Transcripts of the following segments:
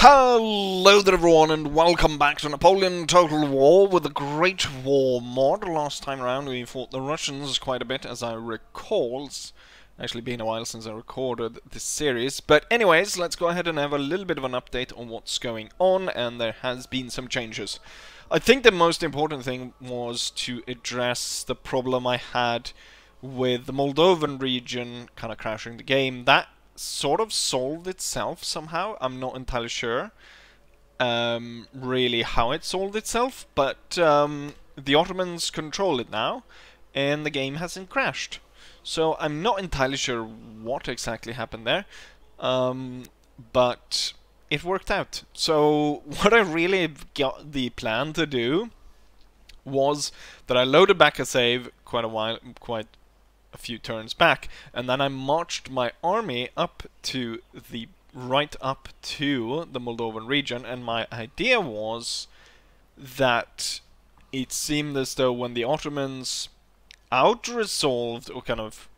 Hello there everyone and welcome back to Napoleon Total War with the Great War mod. Last time around we fought the Russians quite a bit, as I recall. It's actually been a while since I recorded this series. But anyways, let's go ahead and have a little bit of an update on what's going on, and there has been some changes. I think the most important thing was to address the problem I had with the Moldovan region kind of crashing the game. That sort of solved itself somehow. I'm not entirely sure really how it solved itself, but the Ottomans control it now and the game hasn't crashed. So I'm not entirely sure what exactly happened there, but it worked out. So what I really got the plan to do was that I loaded back a save quite a few turns back, and then I marched my army up to the up to the Moldovan region, and my idea was that it seemed as though when the Ottomans out-resolved, or kind of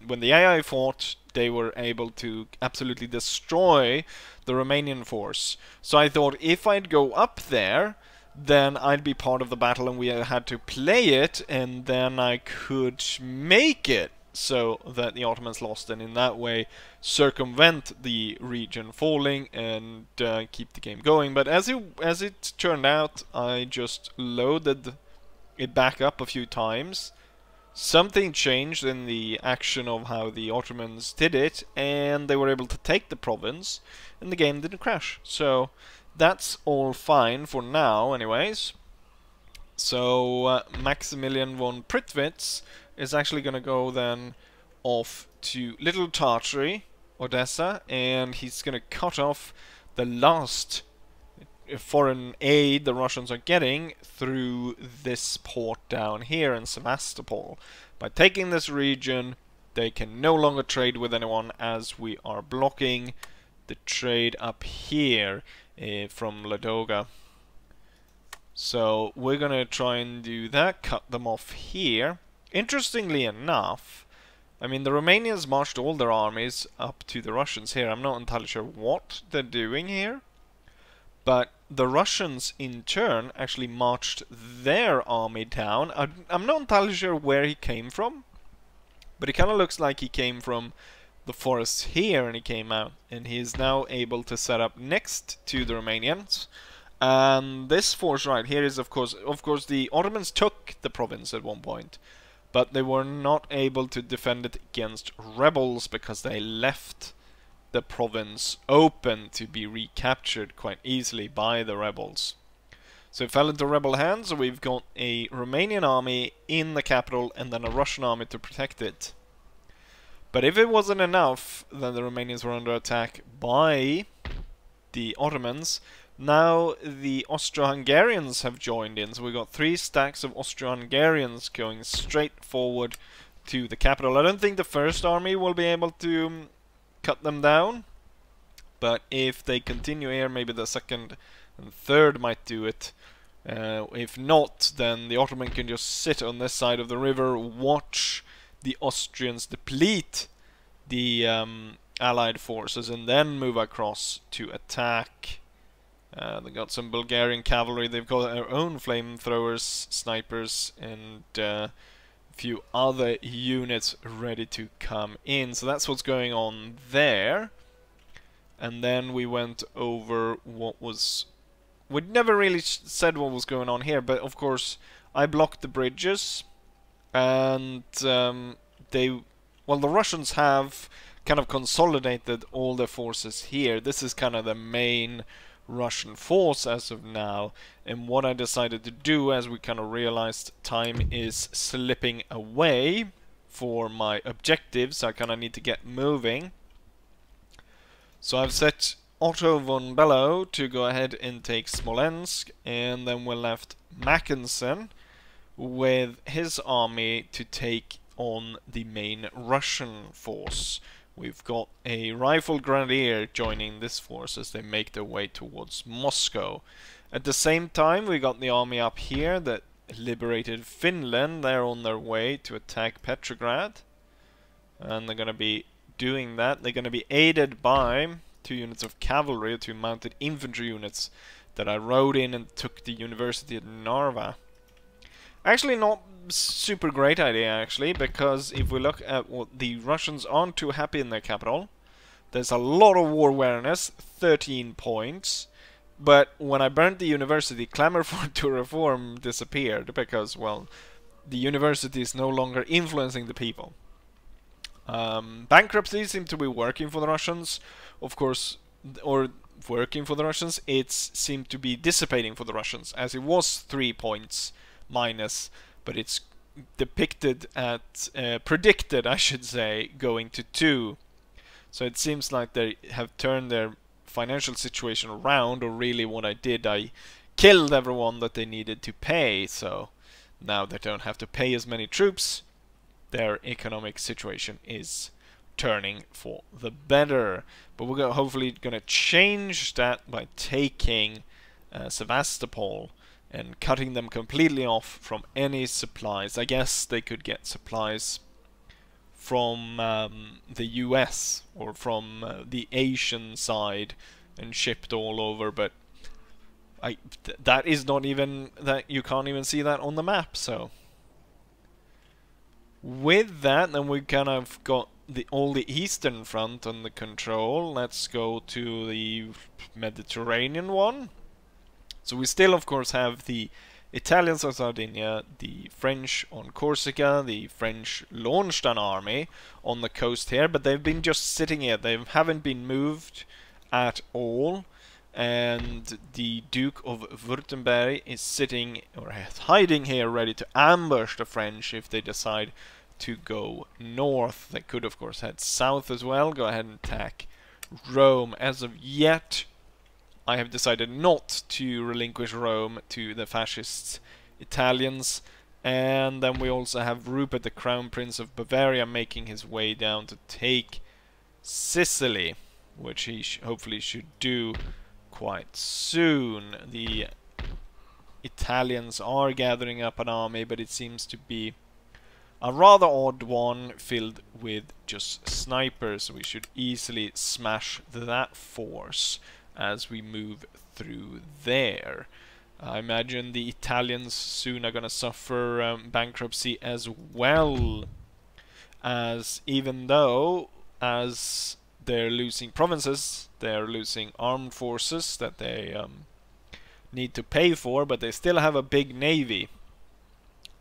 when the AI fought, they were able to absolutely destroy the Romanian force. So I thought if I'd go up there, then I'd be part of the battle and we had to play it, and then I could make it so that the Ottomans lost, and in that way circumvent the region falling and keep the game going. But as it turned out, I just loaded it back up a few times. Something changed in the action of how the Ottomans did it, and they were able to take the province, and the game didn't crash. So that's all fine for now, anyways. So Maximilian von Prittwitz is actually going to go then off to Little Tartary, Odessa, and he's going to cut off the last foreign aid the Russians are getting through this port down here in Sevastopol. By taking this region, they can no longer trade with anyone, as we are blocking the trade up here from Ladoga. So we're gonna try and do that, cut them off here. Interestingly enough, I mean, the Romanians marched all their armies up to the Russians here. I'm not entirely sure what they're doing here, but the Russians in turn actually marched their army down. I'm not entirely sure where he came from, but it kind of looks like he came from the forests here and he came out, and he is now able to set up next to the Romanians. And this force right here is of course the Ottomans took the province at one point, but they were not able to defend it against rebels because they left the province open to be recaptured quite easily by the rebels. So it fell into rebel hands, so we've got a Romanian army in the capital and then a Russian army to protect it. But if it wasn't enough, then the Romanians were under attack by the Ottomans. Now the Austro-Hungarians have joined in, so we've got 3 stacks of Austro-Hungarians going straight forward to the capital. I don't think the first army will be able to cut them down, but if they continue here, maybe the second and third might do it. If not, then the Ottoman can just sit on this side of the river, watch the Austrians deplete the Allied forces, and then move across to attack. They got some Bulgarian cavalry, they've got their own flamethrowers, snipers, and a few other units ready to come in. So that's what's going on there. And then we went over what was... We'd never really said what was going on here, but of course I blocked the bridges, and the Russians have kind of consolidated all their forces here. This is kind of the main Russian force as of now, and what I decided to do, as we kind of realized time is slipping away for my objectives, I kind of need to get moving. So I've set Otto von Bellow to go ahead and take Smolensk, and then we're left Mackensen with his army to take on the main Russian force. We've got a rifle grenadier joining this force as they make their way towards Moscow. At the same time, we got the army up here that liberated Finland. They're on their way to attack Petrograd, and they're going to be doing that. They're going to be aided by 2 units of cavalry, 2 mounted infantry units that I rode in and took the university at Narva. Actually, not super great idea, actually, because if we look at what the Russians aren't too happy in their capital, there's a lot of war awareness, 13 points. But when I burnt the university, clamor for to reform disappeared because, well, the university is no longer influencing the people. Bankruptcy seemed to be working for the Russians, of course, or working for the Russians. It seemed to be dissipating for the Russians, as it was 3 points minus, but it's depicted at, predicted, I should say, going to 2. So it seems like they have turned their financial situation around, or really what I did, I killed everyone that they needed to pay, so now they don't have to pay as many troops. Their economic situation is turning for the better. But we're hopefully going to change that by taking Sevastopol and cutting them completely off from any supplies. I guess they could get supplies from the US or from the Asian side and shipped all over, but that is not even, that you can't even see that on the map. So with that, then we kind of got all the eastern front under control. Let's go to the Mediterranean one. So we still, of course, have the Italians on Sardinia, the French on Corsica, the French launched an army on the coast here, but they've been just sitting here. They haven't been moved at all. And the Duke of Württemberg is sitting, or hiding here, ready to ambush the French if they decide to go north. They could, of course, head south as well. Go ahead and attack Rome. As of yet, I have decided not to relinquish Rome to the fascist Italians. And then we also have Rupert, the Crown Prince of Bavaria, making his way down to take Sicily, which he hopefully should do quite soon. The Italians are gathering up an army, but it seems to be a rather odd one filled with just snipers. We should easily smash that force as we move through there. I imagine the Italians soon are going to suffer bankruptcy as well, as even though as they're losing provinces, they're losing armed forces that they need to pay for, but they still have a big navy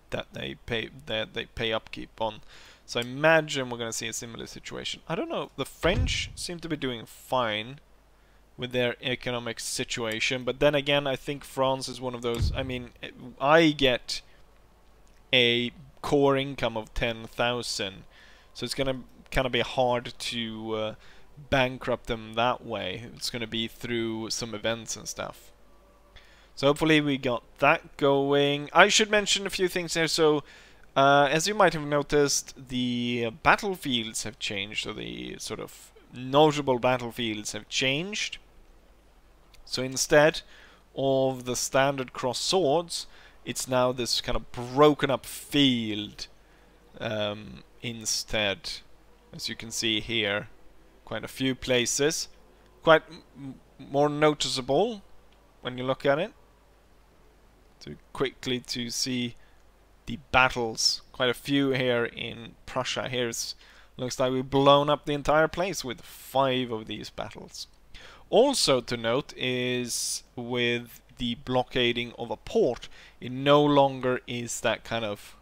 that they pay upkeep on. So I imagine we're going to see a similar situation. I don't know. The French seem to be doing fine with their economic situation, but then again, I think France is one of those. I mean, I get a core income of 10,000, so it's going to kind of be hard to bankrupt them that way. It's going to be through some events and stuff. So hopefully we got that going. I should mention a few things here. So as you might have noticed, the battlefields have changed, so the sort of notable battlefields have changed. So instead of the standard cross swords, it's now this kind of broken up field instead. As you can see here, quite a few places, quite more noticeable when you look at it. So quickly to see the battles, quite a few here in Prussia. Here's looks like we've blown up the entire place with 5 of these battles. Also to note is with the blockading of a port, it no longer is that kind of,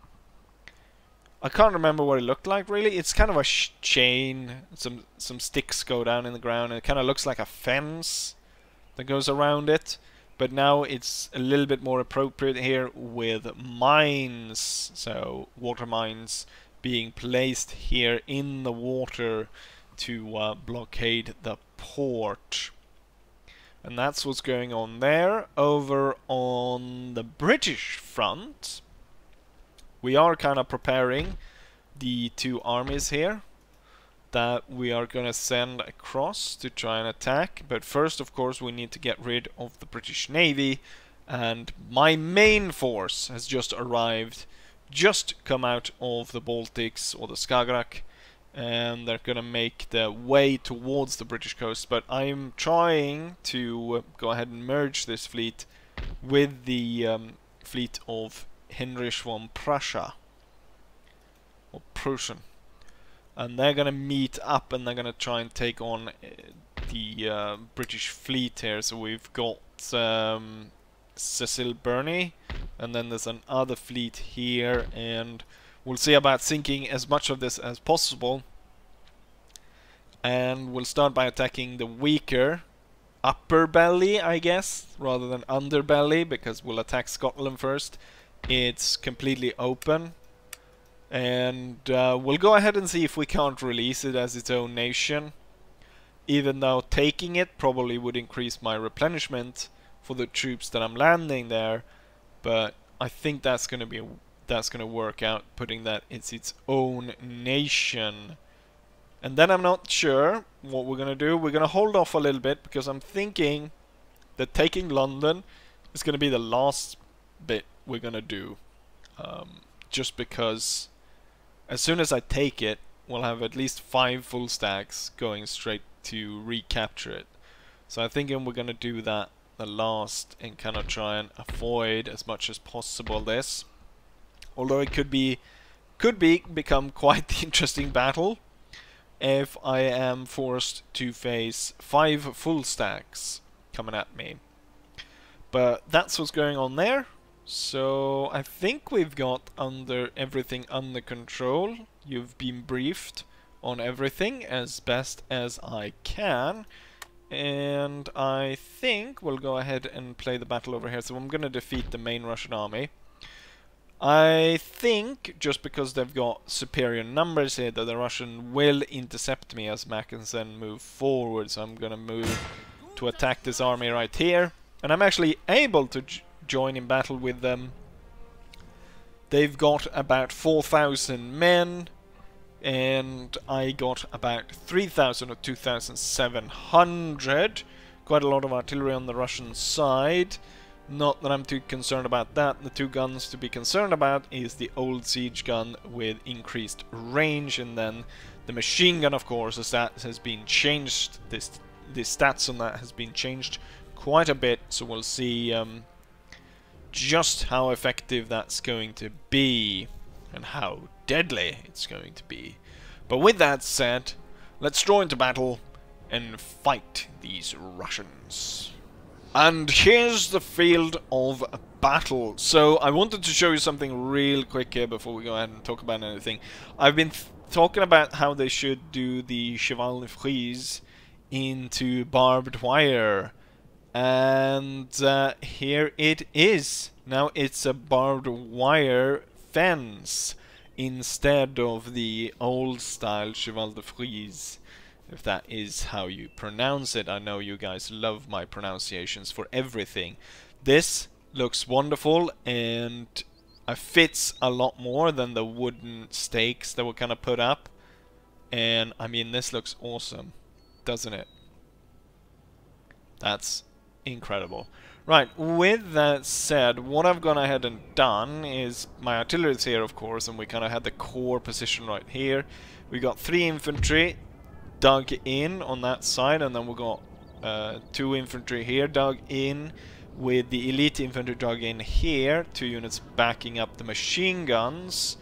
I can't remember what it looked like really. It's kind of a chain, some sticks go down in the ground, and it kind of looks like a fence that goes around it. But now it's a little bit more appropriate here with mines, so water mines being placed here in the water to blockade the port. And that's what's going on there. Over on the British front, we are kind of preparing the 2 armies here that we are going to send across to try and attack. But first, of course, we need to get rid of the British Navy. And my main force has just arrived, just come out of the Baltics or the Skagerrak, and they're gonna make their way towards the British coast, but I'm trying to go ahead and merge this fleet with the fleet of Heinrich von Prussia, or Prussian, and they're gonna meet up and they're gonna try and take on the British fleet here. So we've got Cecil Burney, and then there's another fleet here, and we'll see about sinking as much of this as possible. And we'll start by attacking the weaker upper belly, I guess, rather than underbelly, because we'll attack Scotland first. It's completely open. And we'll go ahead and see if we can't release it as its own nation. Even though taking it probably would increase my replenishment for the troops that I'm landing there. But I think that's gonna work out, putting that it's its own nation. And then I'm not sure what we're gonna do. We're gonna hold off a little bit because I'm thinking that taking London is gonna be the last bit we're gonna do. Just because as soon as I take it, we'll have at least 5 full stacks going straight to recapture it. So I'm thinking we're gonna do that the last and kind of try and avoid as much as possible this. Although it could become quite the interesting battle if I am forced to face 5 full stacks coming at me. But that's what's going on there. So I think we've got everything under control. You've been briefed on everything as best as I can. And I think we'll go ahead and play the battle over here. So I'm going to defeat the main Russian army. I think, just because they've got superior numbers here, that the Russian will intercept me as Mackensen move forward. So I'm going to move to attack this army right here. And I'm actually able to join in battle with them. They've got about 4,000 men. And I got about 3,000 or 2,700. Quite a lot of artillery on the Russian side. Not that I'm too concerned about that. The 2 guns to be concerned about is the old siege gun with increased range, and then the machine gun, of course. The stat has been changed. The stats on that has been changed quite a bit, so we'll see just how effective that's going to be and how deadly it's going to be. But with that said, let's draw into battle and fight these Russians. And here's the field of battle. So I wanted to show you something real quick here before we go ahead and talk about anything. I've been talking about how they should do the cheval de frise into barbed wire. And here it is. Now it's a barbed wire fence instead of the old style cheval de frise, if that is how you pronounce it. I know you guys love my pronunciations for everything. This looks wonderful, and it fits a lot more than the wooden stakes that were kind of put up. And I mean, this looks awesome, doesn't it? That's incredible. Right, with that said, what I've gone ahead and done is, my artillery is here, of course, and we kind of had the core position right here. We got 3 infantry dug in on that side, and then we got 2 infantry here dug in, with the elite infantry dug in here, 2 units backing up the machine guns,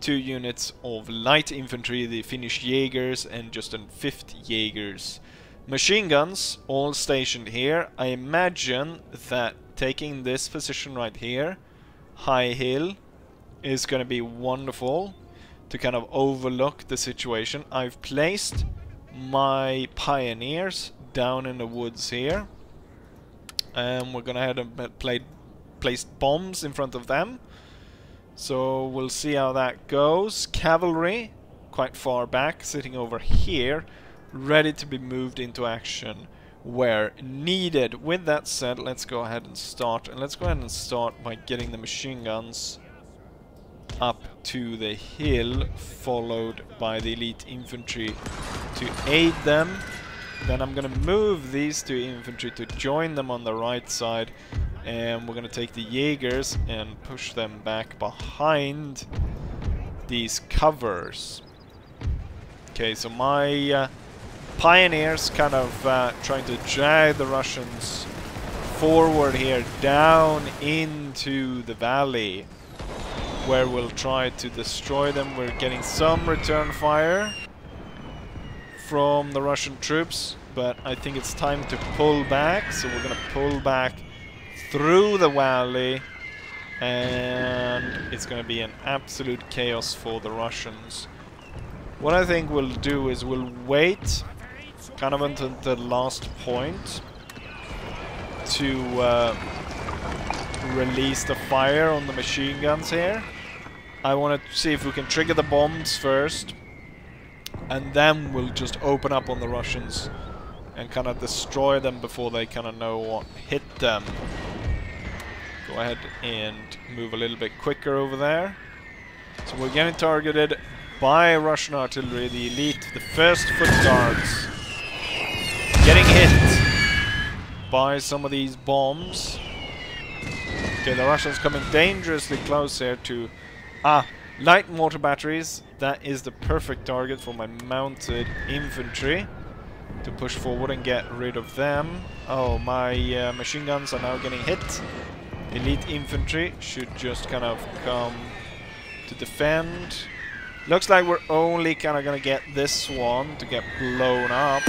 2 units of light infantry, the Finnish Jaegers, and just a 5th Jaegers. Machine guns all stationed here. I imagine that taking this position right here, high hill, is going to be wonderful to kind of overlook the situation. I've placed my pioneers down in the woods here, and we're going to head and place bombs in front of them. So we'll see how that goes. Cavalry quite far back, sitting over here, ready to be moved into action where needed. With that said, let's go ahead and start. And let's go ahead and start by getting the machine guns up to the hill, followed by the elite infantry to aid them. Then I'm going to move these 2 infantry to join them on the right side. And we're going to take the Jaegers and push them back behind these covers. Okay, so my pioneers kind of trying to drag the Russians forward here, down into the valley, where we'll try to destroy them. We're getting some return fire from the Russian troops, but I think it's time to pull back, so we're gonna pull back through the valley, and it's gonna be an absolute chaos for the Russians. What I think we'll do is we'll wait kind of until the last point to release the fire on the machine guns here. I want to see if we can trigger the bombs first, and then we'll just open up on the Russians and kind of destroy them before they kind of know what hit them. Go ahead and move a little bit quicker over there. So we're getting targeted by Russian artillery, the elite, the first foot guards, getting hit by some of these bombs. Okay, the Russians coming dangerously close here to light mortar batteries. That is the perfect target for my mounted infantry to push forward and get rid of them. Oh, my machine guns are now getting hit. Elite infantry should just kind of come to defend. Looks like we're only kind of gonna get this one to get blown up.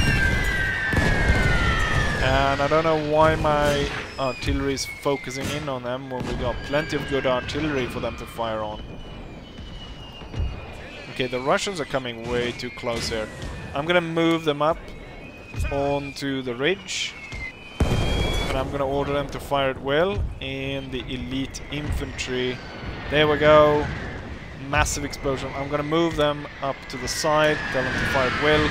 And I don't know why my artillery is focusing in on them when we got plenty of good artillery for them to fire on. Okay, the Russians are coming way too close here. I'm gonna move them up onto the ridge, and I'm gonna order them to fire at will. And the elite infantry, there we go, massive explosion. I'm gonna move them up to the side, tell them to fire at will.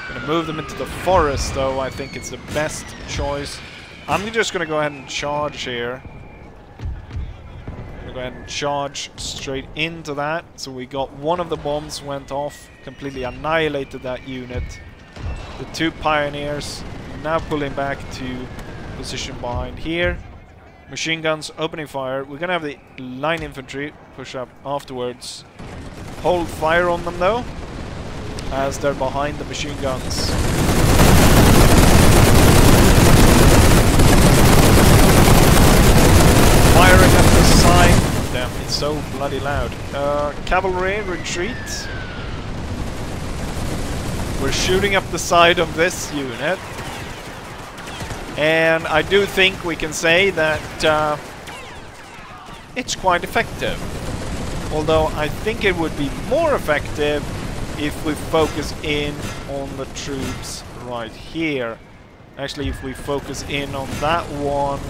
Gonna move them into the forest though. I think it's the best choice. I'm just gonna go ahead and charge here. Go ahead and charge straight into that. So we got one of the bombs went off, completely annihilated that unit. The two pioneers now pulling back to position behind here. Machine guns opening fire. We're gonna have the line infantry push up afterwards. Hold fire on them though, as they're behind the machine guns. Firing at the side. Damn, it's so bloody loud. Cavalry Retreat. We're shooting up the side of this unit. And I do think we can say that it's quite effective. Although I think it would be more effective if we focus in on the troops right here. Actually, if we focus in on that one,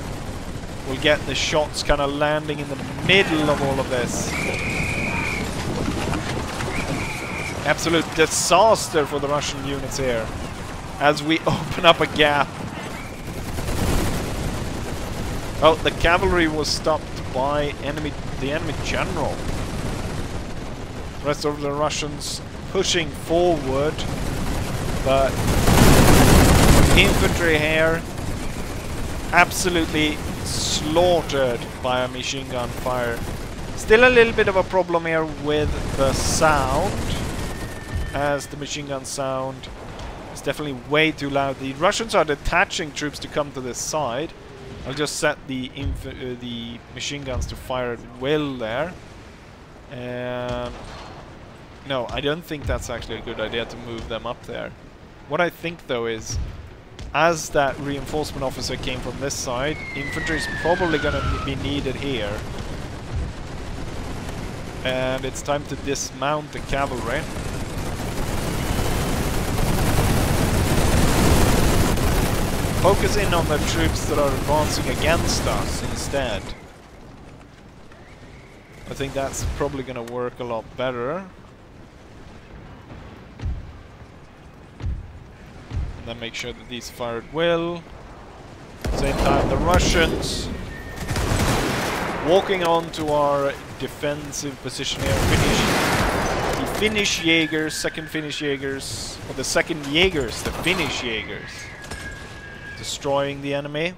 we'll get the shots kind of landing in the middle of all of this. Absolute disaster for the Russian units here as we open up a gap. Oh, the cavalry was stopped by the enemy general. The rest of the Russians pushing forward, but infantry here absolutely slaughtered by a machine gun fire. Still a little bit of a problem here with the sound, as the machine gun sound is definitely way too loud. The Russians are detaching troops to come to this side. I'll just set the machine guns to fire at will there. And no, I don't think that's actually a good idea to move them up there. What I think though is, as that reinforcement officer came from this side, infantry is probably going to be needed here. And it's time to dismount the cavalry. Focus in on the troops that are advancing against us instead. I think that's probably going to work a lot better. And then make sure that these fire at will. Same time, the Russians walking on to our defensive position here. The Finnish Jaegers, second Finnish Jaegers, or the second Jaegers, the Finnish Jaegers, destroying the enemy.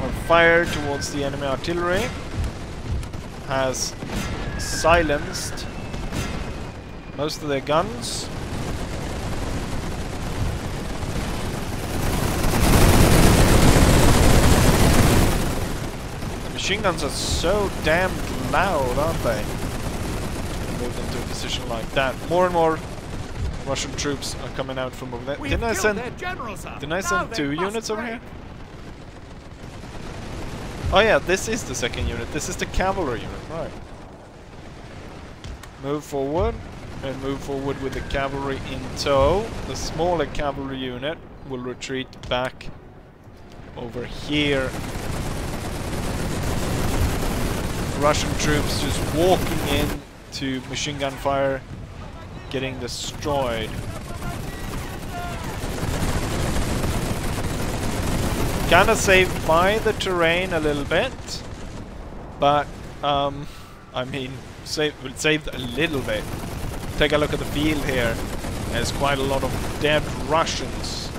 Our fire towards the enemy artillery has silenced most of their guns. The machine guns are so damn loud, aren't they? Move into a position like that. More and more Russian troops are coming out from over there. Didn't I send 2 units over here? Oh yeah, this is the second unit. This is the cavalry unit, right. Move forward, and move forward with the cavalry in tow. The smaller cavalry unit will retreat back over here. Russian troops just walking in to machine gun fire, getting destroyed. Kind of saved by the terrain a little bit, but I mean, saved a little bit. Take a look at the field here. There's quite a lot of dead Russians.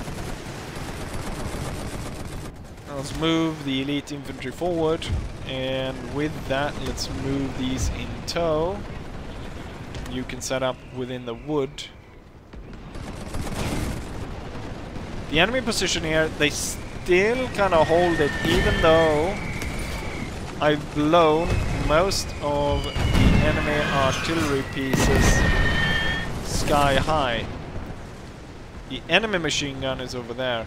Let's move the elite infantry forward, and with that, let's move these in tow. You can set up within the wood. The enemy position here, they still kind of hold it, even though I've blown most of the enemy artillery pieces sky high. The enemy machine gun is over there.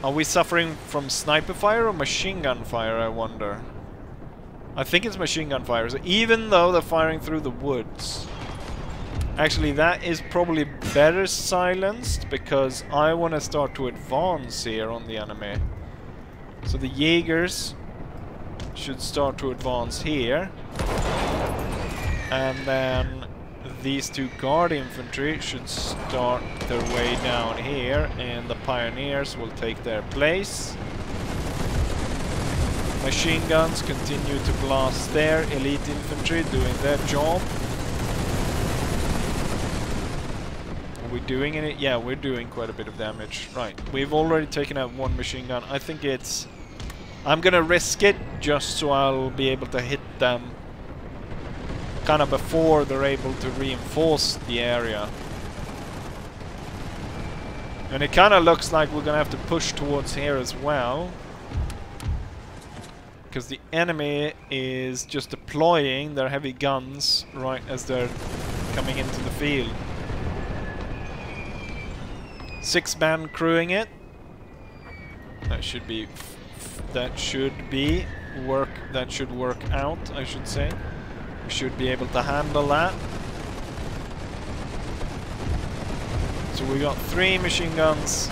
Are we suffering from sniper fire or machine gun fire, I wonder? I think it's machine gun fire, so even though they're firing through the woods. Actually, that is probably better silenced, because I want to start to advance here on the enemy. So the Jaegers should start to advance here. And then these 2 guard infantry should start their way down here, and the pioneers will take their place. Machine guns continue to blast their elite infantry, doing their job. Are we doing any? Yeah, we're doing quite a bit of damage. Right, we've already taken out 1 machine gun. I think it's... I'm gonna risk it just so I'll be able to hit them kind of before they're able to reinforce the area. And it kind of looks like we're gonna have to push towards here as well, because the enemy is just deploying their heavy guns right as they're coming into the field. 6-man crewing it. That should be work out, I should say. We should be able to handle that. So we got 3 machine guns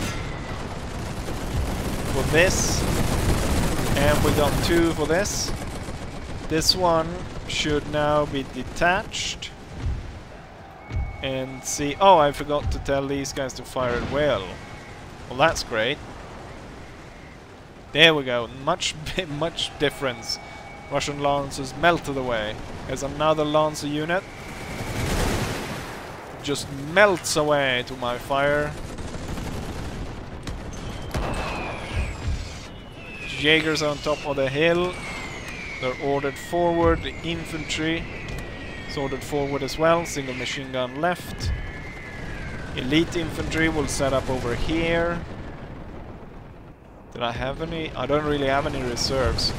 for this, and we got 2 for this. This one should now be detached. And see... Oh, I forgot to tell these guys to fire at will. Well, that's great. There we go. Much difference. Russian Lancers melted away. There's another Lancer unit. Just melts away to my fire. Jaegers on top of the hill. They're ordered forward. The infantry is ordered forward as well. Single machine gun left. Elite infantry will set up over here. Did I have any? I don't really have any reserves.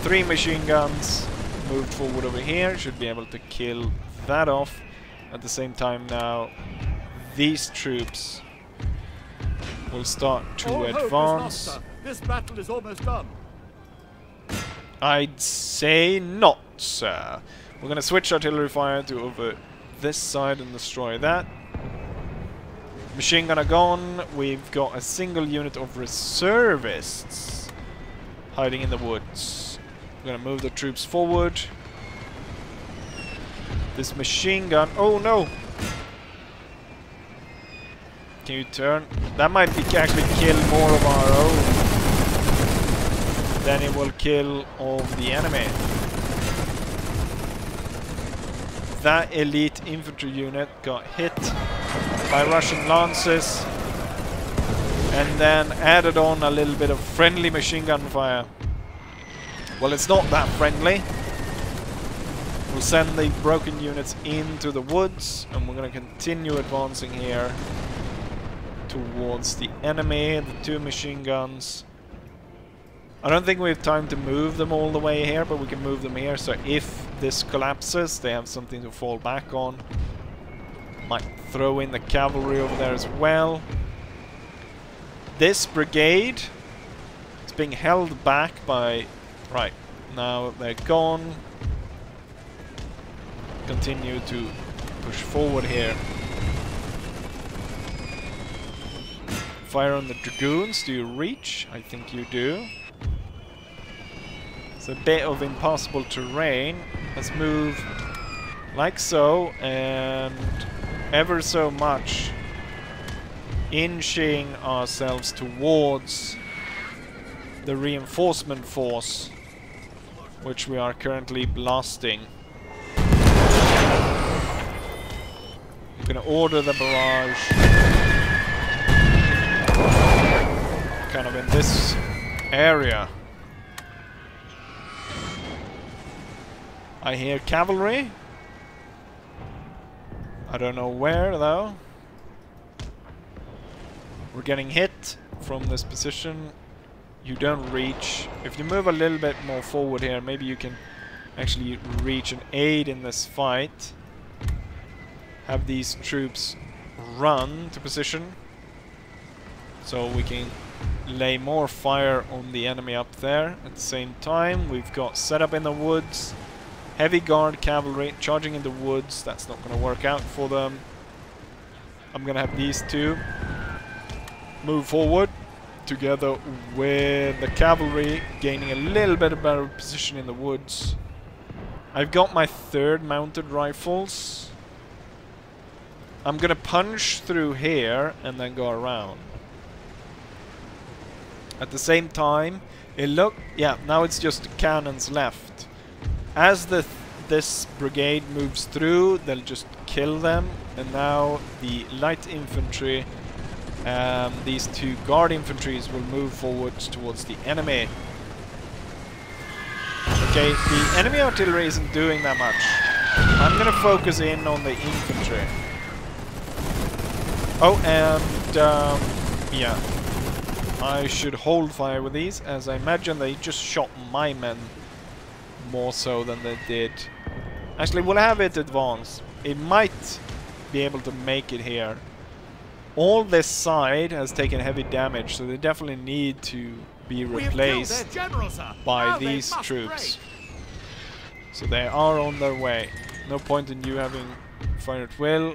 3 machine guns moved forward over here. Should be able to kill that off. At the same time now, these troops will start to advance. This battle is almost done. I'd say not, sir. We're going to switch artillery fire to over this side and destroy that. Machine gunner gone. We've got a single unit of reservists hiding in the woods. We're going to move the troops forward. This machine gun... Oh no! Can you turn? That might be actually kill more of our own than it will kill of the enemy. That elite infantry unit got hit by Russian Lancers, and then added on a little bit of friendly machine gun fire. Well, it's not that friendly. We'll send the broken units into the woods, and we're going to continue advancing here towards the enemy, the 2 machine guns. I don't think we have time to move them all the way here, but we can move them here, so if this collapses, they have something to fall back on. Might throw in the cavalry over there as well. This brigade is being held back by... Right, now they're gone. Continue to push forward here. Fire on the dragoons. Do you reach? I think you do. It's a bit of impossible terrain. Let's move like so, and ever so much inching ourselves towards the reinforcement force, which we are currently blasting. I'm gonna order the barrage kind of in this area. I hear cavalry. I don't know where though. We're getting hit from this position. You don't reach. If you move a little bit more forward here, maybe you can actually reach and aid in this fight. Have these troops run to position so we can lay more fire on the enemy up there. At the same time, we've got set up in the woods. Heavy guard cavalry charging in the woods. That's not going to work out for them. I'm going to have these 2 move forward together with the cavalry gaining a little bit of better position in the woods. I've got my 3rd mounted rifles. I'm going to punch through here and then go around. At the same time, yeah, now it's just cannons left. As this brigade moves through, they'll just kill them, and now the light infantry, these 2 guard infantries will move forward towards the enemy. Okay, the enemy artillery isn't doing that much. I'm gonna focus in on the infantry. Oh, and yeah, I should hold fire with these, as I imagine they just shot my men more so than they did. Actually, we'll have it advance. It might be able to make it here. All this side has taken heavy damage, so they definitely need to be replaced by these troops. So they are on their way. No point in you having fire at will.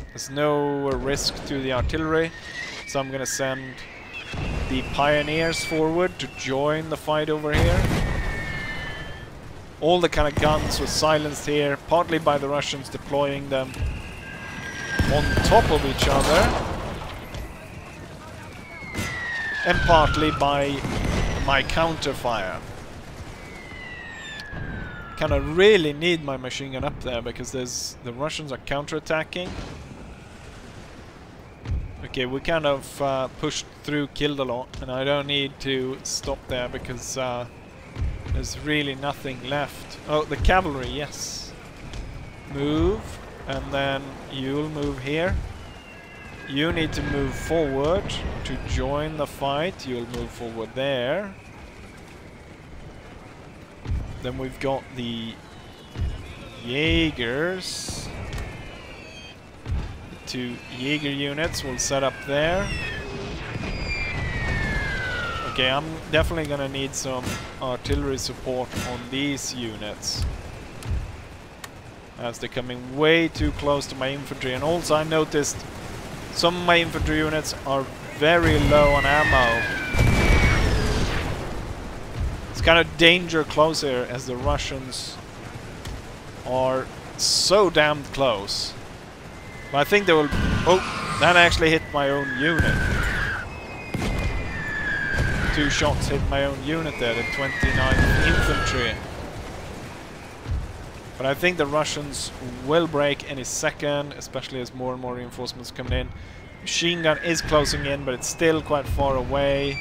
There's no risk to the artillery, so I'm gonna send the pioneers forward to join the fight over here. All the kind of guns were silenced here, partly by the Russians deploying them on top of each other, and partly by my counter-fire. Kind of really need my machine gun up there because the Russians are counter-attacking. Okay, we kind of pushed through, killed a lot, and I don't need to stop there because there's really nothing left. Oh, the cavalry, yes. Move, and then you'll move here. You need to move forward to join the fight. You'll move forward there. Then we've got the Jaegers. The 2 Jaeger units will set up there. Okay, I'm definitely gonna need some artillery support on these units, as they're coming way too close to my infantry. And also I noticed some of my infantry units are very low on ammo. It's kind of danger close here, as the Russians are so damned close. But I think they will... Oh, that actually hit my own unit. 2 shots hit my own unit there, the 29th Infantry. But I think the Russians will break any second, especially as more and more reinforcements coming in. Machine gun is closing in, but it's still quite far away.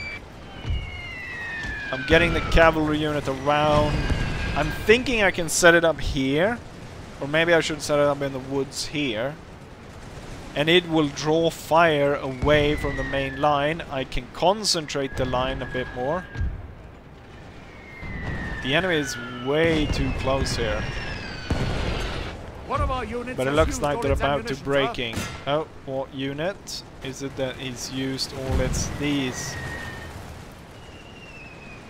I'm getting the cavalry unit around. I'm thinking I can set it up here. Or maybe I should set it up in the woods here. And it will draw fire away from the main line. I can concentrate the line a bit more. The enemy is way too close here. One of our units But it has looks used like all they're its about to ammunition, breaking. Oh, what unit is it that is used all its these?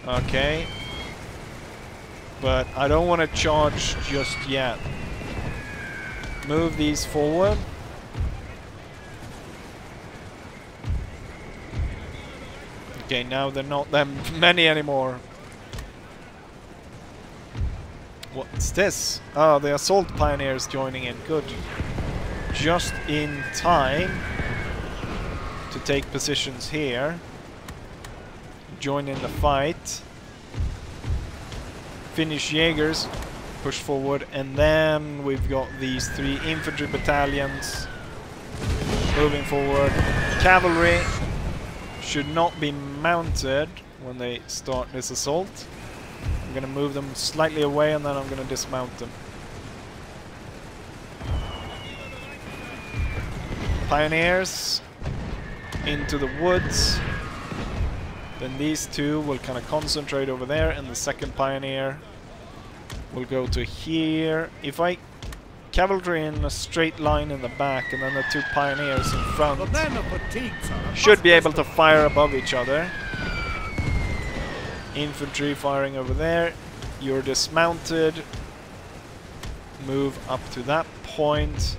Okay. But I don't want to charge just yet. Move these forward. Okay, now they're not that many anymore. What's this? Oh, the assault pioneers joining in. Good. Just in time to take positions here. Join in the fight. Finnish Jaegers push forward, and then we've got these 3 infantry battalions moving forward. Cavalry should not be mounted when they start this assault. I'm gonna move them slightly away and then I'm gonna dismount them. Pioneers into the woods. Then these 2 will kind of concentrate over there, and the second pioneer will go to here. If I cavalry in a straight line in the back and then the 2 pioneers in front The men are fatigued, sir. should be able to fire above each other. Infantry firing over there. You're dismounted. Move up to that point.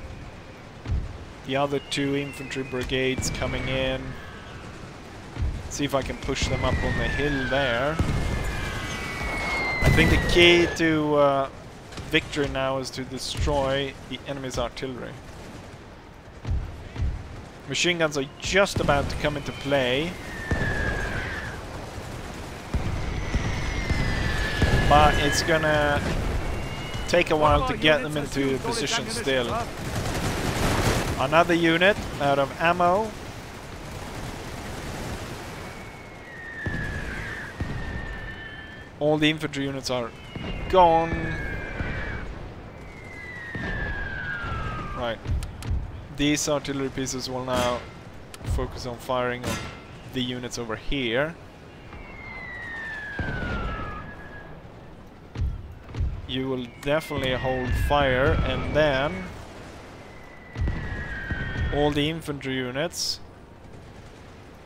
The other 2 infantry brigades coming in. See if I can push them up on the hill there. I think the key to victory now is to destroy the enemy's artillery. Machine guns are just about to come into play. But it's gonna take a while to get them into position still. Another unit out of ammo. All the infantry units are gone. Right. These artillery pieces will now focus on firing on the units over here. You will definitely hold fire, and then all the infantry units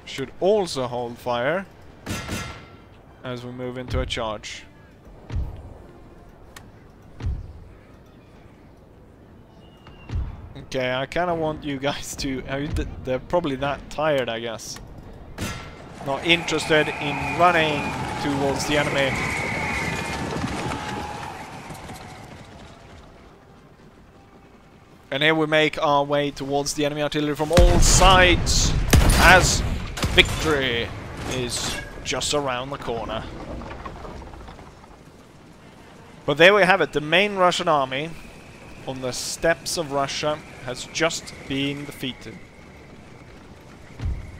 should also hold fire as we move into a charge. Okay, I kind of want you guys to... they're probably that tired, I guess. Not interested in running towards the enemy. And here we make our way towards the enemy artillery from all sides, as victory is just around the corner. But there we have it. The main Russian army on the steppes of Russia has just been defeated.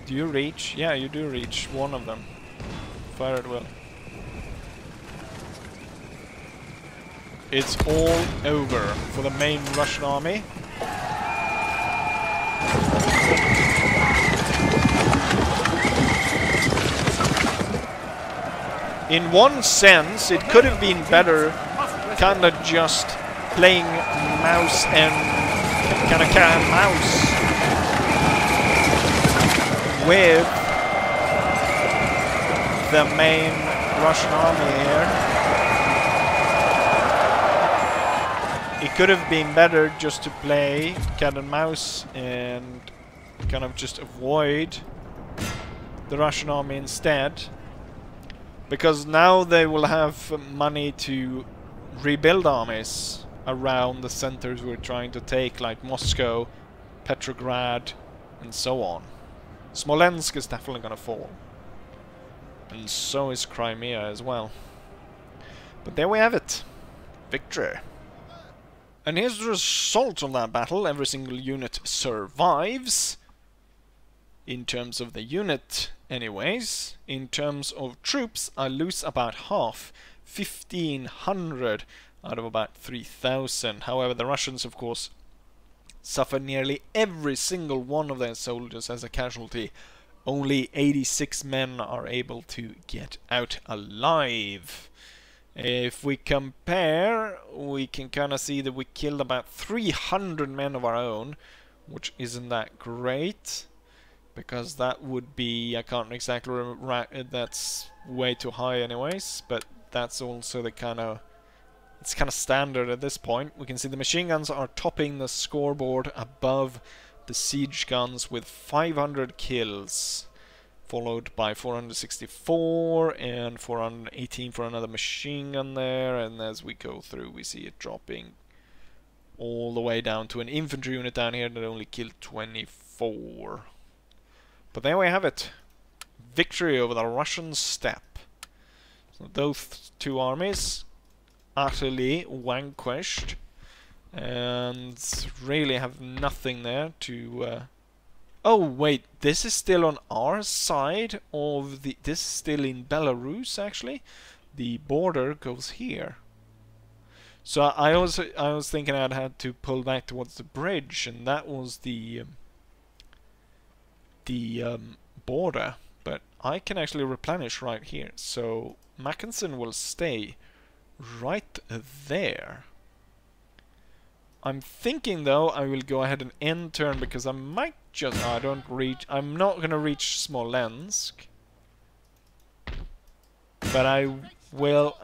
Do you reach? Yeah, you do reach one of them. Fire at will. It's all over for the main Russian army. In one sense, it could have been better kind of just playing mouse and kind of cat and mouse with the main Russian army here. It could have been better just to play cat and mouse and kind of just avoid the Russian army instead. Because now they will have money to rebuild armies around the centers we're trying to take, like Moscow, Petrograd, and so on. Smolensk is definitely gonna fall. And so is Crimea as well. But there we have it. Victory. And here's the result of that battle. Every single unit survives. In terms of the unit anyways, in terms of troops, I lose about half, 1,500 out of about 3,000. However, the Russians, of course, suffer nearly every single one of their soldiers as a casualty. Only 86 men are able to get out alive. If we compare, we can kind of see that we killed about 300 men of our own, which isn't that great, because that would be, I can't exactly remember, that's way too high anyways, but that's also the kind of, it's kind of standard at this point. We can see the machine guns are topping the scoreboard above the siege guns with 500 kills, followed by 464 and 418 for another machine gun there, and as we go through we see it dropping all the way down to an infantry unit down here that only killed 24. But there we have it. Victory over the Russian steppe. So those two armies utterly vanquished and really have nothing there to... Oh wait, this is still on our side of the... This is still in Belarus actually. The border goes here. So I was thinking I'd had to pull back towards the bridge, and that was the border. But I can actually replenish right here. So Mackensen will stay right there. I'm thinking though I will go ahead and end turn because I might just... I'm not going to reach Smolensk. But I will...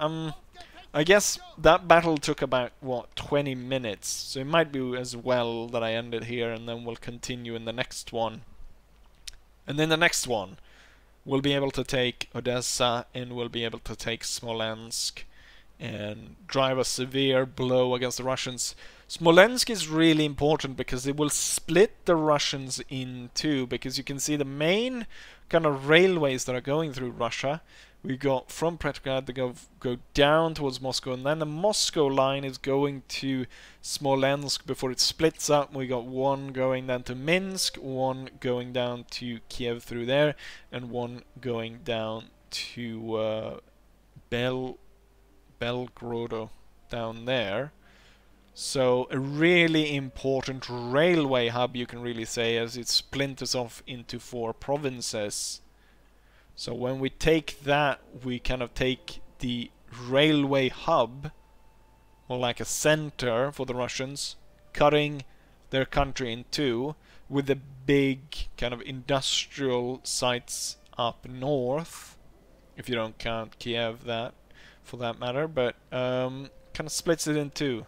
I guess that battle took about, what, 20 minutes. So it might be as well that I end it here and then we'll continue in the next one. And then the next one, we'll be able to take Odessa and we'll be able to take Smolensk and drive a severe blow against the Russians. Smolensk is really important because it will split the Russians in two, because you can see the main kind of railways that are going through Russia. We got from Petrograd to go down towards Moscow, and then the Moscow line is going to Smolensk before it splits up. We got one going down to Minsk, one going down to Kiev through there, and one going down to Belgorod down there. So a really important railway hub, you can really say, as it splinters off into 4 provinces. So when we take that, we kind of take the railway hub, or like a center for the Russians, cutting their country in two, with the big kind of industrial sites up north, if you don't count Kiev that, for that matter, but kind of splits it in two.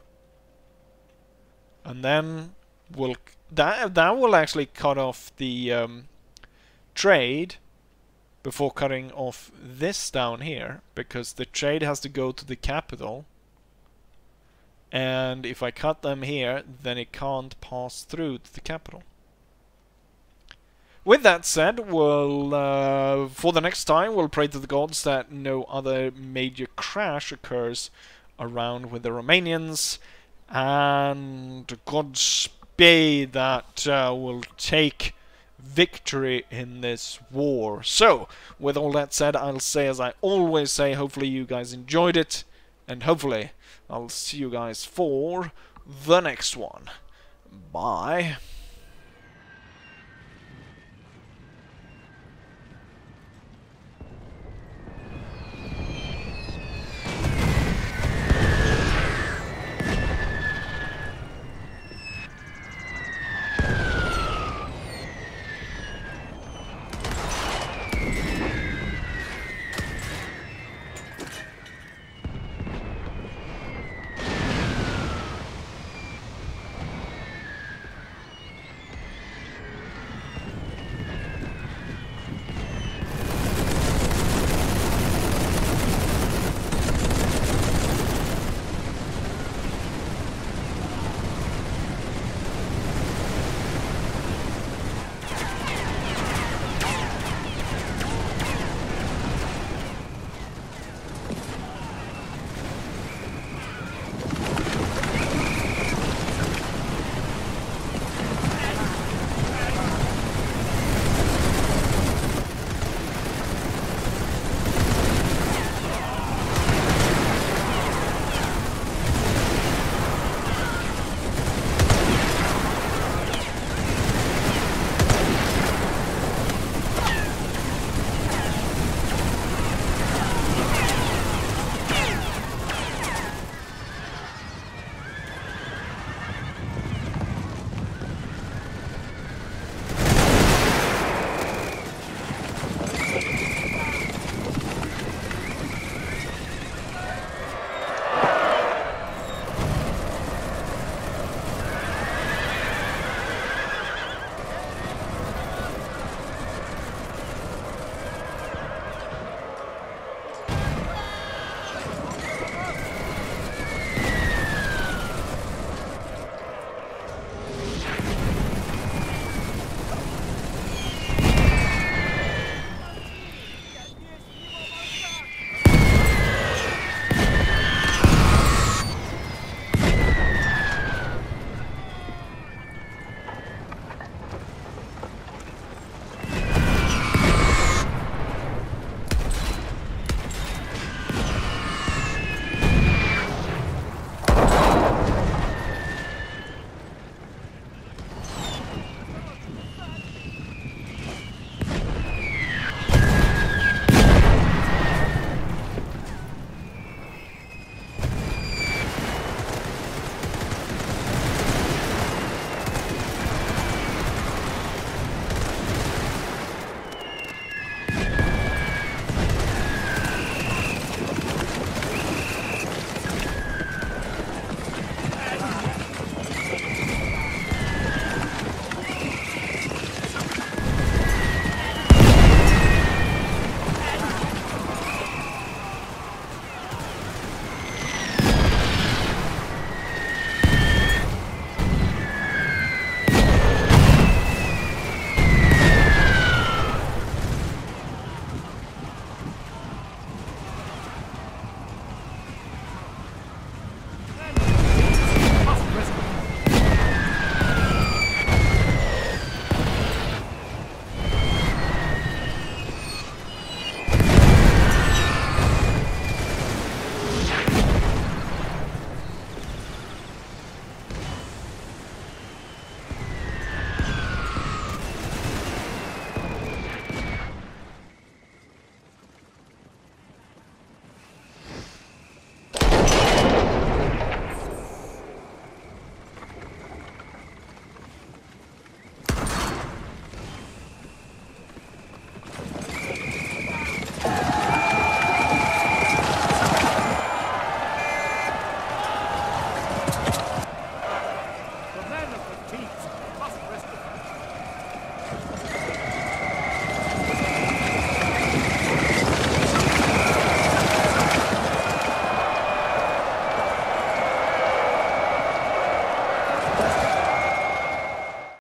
And then that will actually cut off the trade before cutting off this down here, because the trade has to go to the capital, and if I cut them here, then it can't pass through to the capital. With that said, we'll for the next time we'll pray to the gods that no other major crash occurs around with the Romanians, and Godspeed that will take victory in this war. So, with all that said, I'll say as I always say, hopefully you guys enjoyed it, and hopefully I'll see you guys for the next one. Bye.